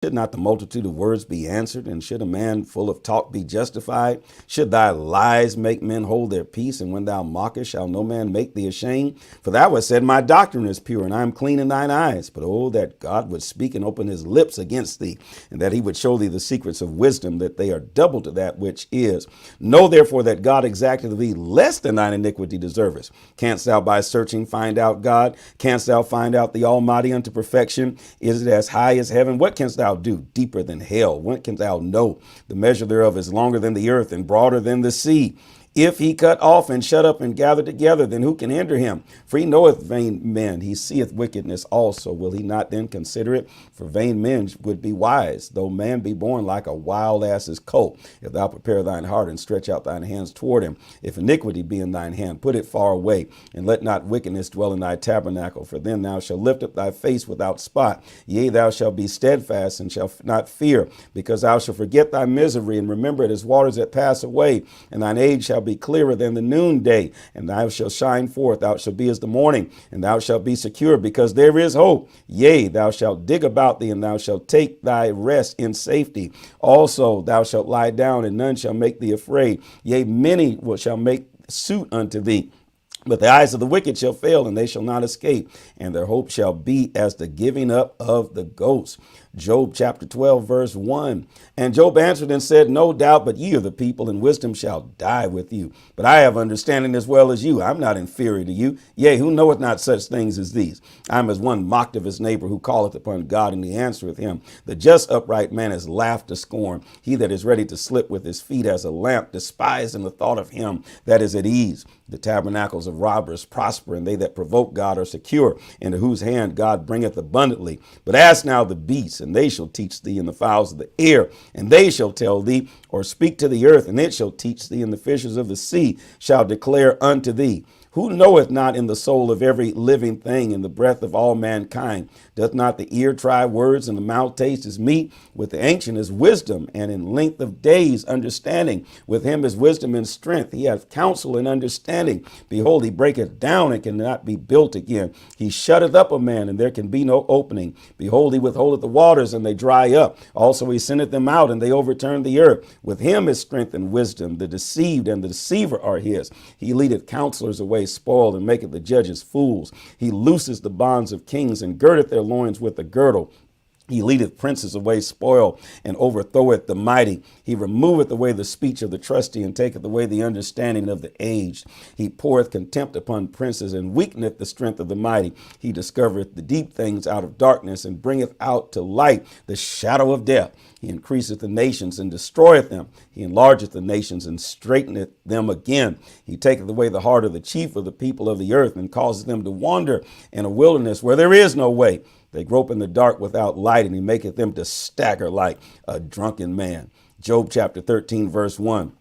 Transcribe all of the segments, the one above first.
Should not the multitude of words be answered? And should a man full of talk be justified? Should thy lies make men hold their peace? And when thou mockest, shall no man make thee ashamed? For thou hast said, my doctrine is pure, and I am clean in thine eyes. But oh, that God would speak and open his lips against thee, and that he would show thee the secrets of wisdom, that they are double to that which is. Know therefore that God exacted of thee less than thine iniquity deservest. Canst thou by searching find out God? Canst thou find out the Almighty unto perfection? Is it as high as heaven? What canst thou do? Deeper than hell? What canst thou know? The measure thereof is longer than the earth and broader than the sea. If he cut off and shut up and gather together, then who can hinder him? For he knoweth vain men, he seeth wickedness also. Will he not then consider it? For vain men would be wise, though man be born like a wild ass's colt. If thou prepare thine heart and stretch out thine hands toward him, if iniquity be in thine hand, put it far away, and let not wickedness dwell in thy tabernacle. For then thou shalt lift up thy face without spot. Yea, thou shalt be steadfast and shalt not fear, because thou shalt forget thy misery and remember it as waters that pass away, and thine age shall be clearer than the noonday, and thou shalt shine forth. Thou shalt be as the morning, and thou shalt be secure, because there is hope. Yea, thou shalt dig about thee, and thou shalt take thy rest in safety. Also thou shalt lie down, and none shall make thee afraid. Yea, many shall make suit unto thee. But the eyes of the wicked shall fail, and they shall not escape, and their hope shall be as the giving up of the ghost. Job chapter 12, verse 1. And Job answered and said, no doubt, but ye are the people, and wisdom shall die with you. But I have understanding as well as you. I'm not inferior to you. Yea, who knoweth not such things as these? I am as one mocked of his neighbor, who calleth upon God, and he answereth him. The just upright man is laughed to scorn. He that is ready to slip with his feet as a lamp, despised in the thought of him that is at ease. The tabernacles of robbers prosper, and they that provoke God are secure, into whose hand God bringeth abundantly. But ask now the beasts, and they shall teach thee, and the fowls of the air, and they shall tell thee, or speak to the earth, and it shall teach thee, and the fishes of the sea shall declare unto thee. Who knoweth not in the soul of every living thing, in the breath of all mankind? Doth not the ear try words, and the mouth taste his meat? With the ancient is wisdom, and in length of days understanding. With him is wisdom and strength. He hath counsel and understanding. Behold, he breaketh down and cannot be built again. He shutteth up a man, and there can be no opening. Behold, he withholdeth the waters, and they dry up. Also he sendeth them out, and they overturn the earth. With him is strength and wisdom. The deceived and the deceiver are his. He leadeth counselors away spoiled, and maketh the judges fools. He looses the bonds of kings, and girdeth their loins with a girdle. He leadeth princes away spoil, and overthroweth the mighty. He removeth away the speech of the trusty, and taketh away the understanding of the aged. He poureth contempt upon princes, and weakeneth the strength of the mighty. He discovereth the deep things out of darkness, and bringeth out to light the shadow of death. He increaseth the nations, and destroyeth them. He enlargeth the nations, and straighteneth them again. He taketh away the heart of the chief of the people of the earth, and causeth them to wander in a wilderness where there is no way. They grope in the dark without light, and he maketh them to stagger like a drunken man. Job chapter 13, verse 1.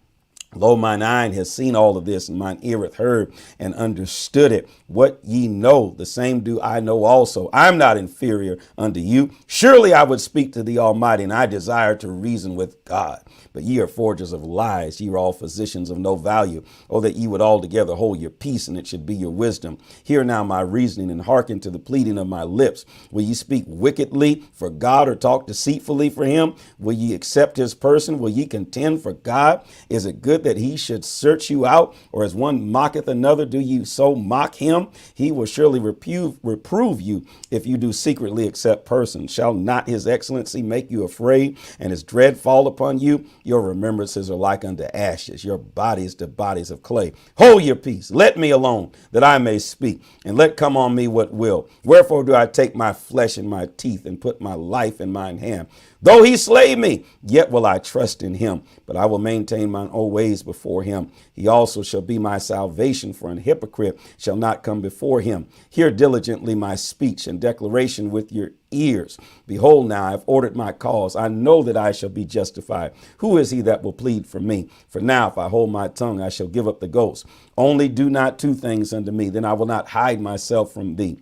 Lo, mine eye has seen all of this, and mine ear hath heard and understood it. What ye know, the same do I know also. I'm not inferior unto you. Surely I would speak to the Almighty, and I desire to reason with God. But ye are forgers of lies. Ye are all physicians of no value. Oh, that ye would altogether hold your peace, and it should be your wisdom. Hear now my reasoning, and hearken to the pleading of my lips. Will ye speak wickedly for God, or talk deceitfully for him? Will ye accept his person? Will ye contend for God? Is it good that he should search you out? Or as one mocketh another, do you so mock him? He will surely reprove you if you do secretly accept persons. Shall not his excellency make you afraid, and his dread fall upon you? Your remembrances are like unto ashes, your bodies to bodies of clay. Hold your peace, let me alone, that I may speak, and let come on me what will. Wherefore do I take my flesh in my teeth, and put my life in mine hand? Though he slay me, yet will I trust in him, but I will maintain mine own ways before him. He also shall be my salvation, for an hypocrite shall not come before him. Hear diligently my speech, and declaration with your ears. Behold, now I have ordered my cause. I know that I shall be justified. Who is he that will plead for me? For now, if I hold my tongue, I shall give up the ghost. Only do not two things unto me, then I will not hide myself from thee.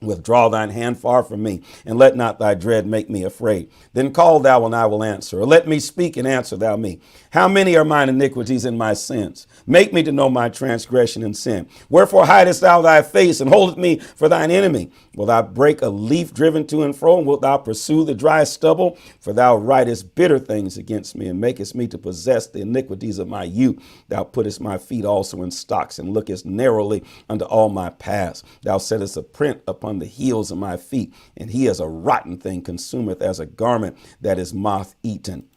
Withdraw thine hand far from me, and let not thy dread make me afraid. Then call thou, and I will answer, or let me speak, and answer thou me. How many are mine iniquities and my sins? Make me to know my transgression and sin. Wherefore hidest thou thy face, and holdest me for thine enemy? Wilt thou break a leaf driven to and fro, and wilt thou pursue the dry stubble? For thou writest bitter things against me, and makest me to possess the iniquities of my youth. Thou puttest my feet also in stocks, and lookest narrowly unto all my paths. Thou settest a print upon the heels of my feet, and he as a rotten thing consumeth as a garment that is moth eaten.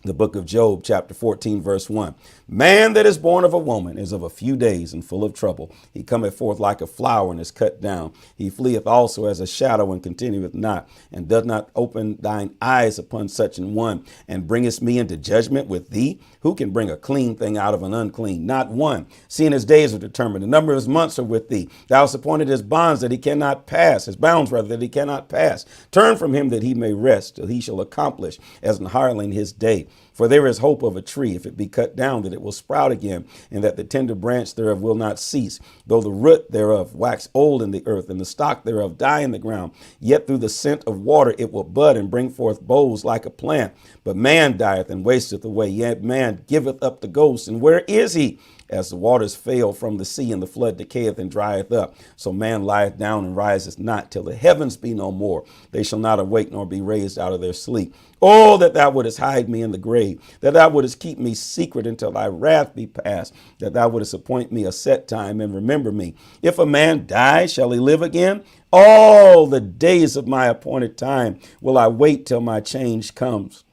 The book of Job, chapter 14, verse 1. Man that is born of a woman is of a few days and full of trouble. He cometh forth like a flower and is cut down. He fleeth also as a shadow and continueth not, and doth not open thine eyes upon such an one, and bringest me into judgment with thee? Who can bring a clean thing out of an unclean? Not one. Seeing his days are determined, the number of his months are with thee. Thou hast appointed his bonds that he cannot pass, his bounds rather that he cannot pass. Turn from him that he may rest, till he shall accomplish as an hireling his day. For there is hope of a tree, if it be cut down, that it will sprout again, and that the tender branch thereof will not cease. Though the root thereof wax old in the earth, and the stock thereof die in the ground, yet through the scent of water it will bud and bring forth boughs like a plant. But man dieth and wasteth away, yet man giveth up the ghost. And where is he? As the waters fail from the sea, and the flood decayeth and drieth up, so man lieth down and riseth not, till the heavens be no more. They shall not awake nor be raised out of their sleep. Oh, that thou wouldest hide me in the grave, that thou wouldest keep me secret until thy wrath be past, that thou wouldest appoint me a set time and remember me. If a man die, shall he live again? All the days of my appointed time will I wait till my change comes.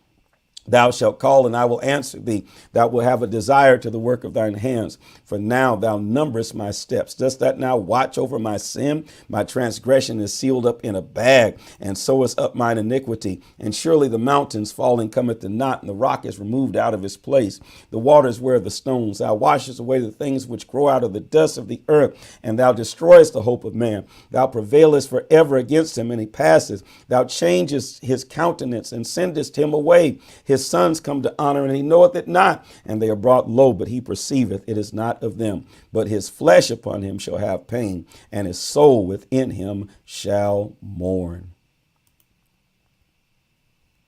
Thou shalt call, and I will answer thee. Thou wilt have a desire to the work of thine hands. For now thou numberest my steps. Dost thou now watch over my sin? My transgression is sealed up in a bag, and so is up mine iniquity. And surely the mountains falling cometh to naught, and the rock is removed out of his place. The waters wear the stones. Thou washest away the things which grow out of the dust of the earth, and thou destroyest the hope of man. Thou prevailest forever against him, and he passeth. Thou changest his countenance, and sendest him away. His sons come to honor, and he knoweth it not, and they are brought low, but he perceiveth it is not of them. But his flesh upon him shall have pain, and his soul within him shall mourn.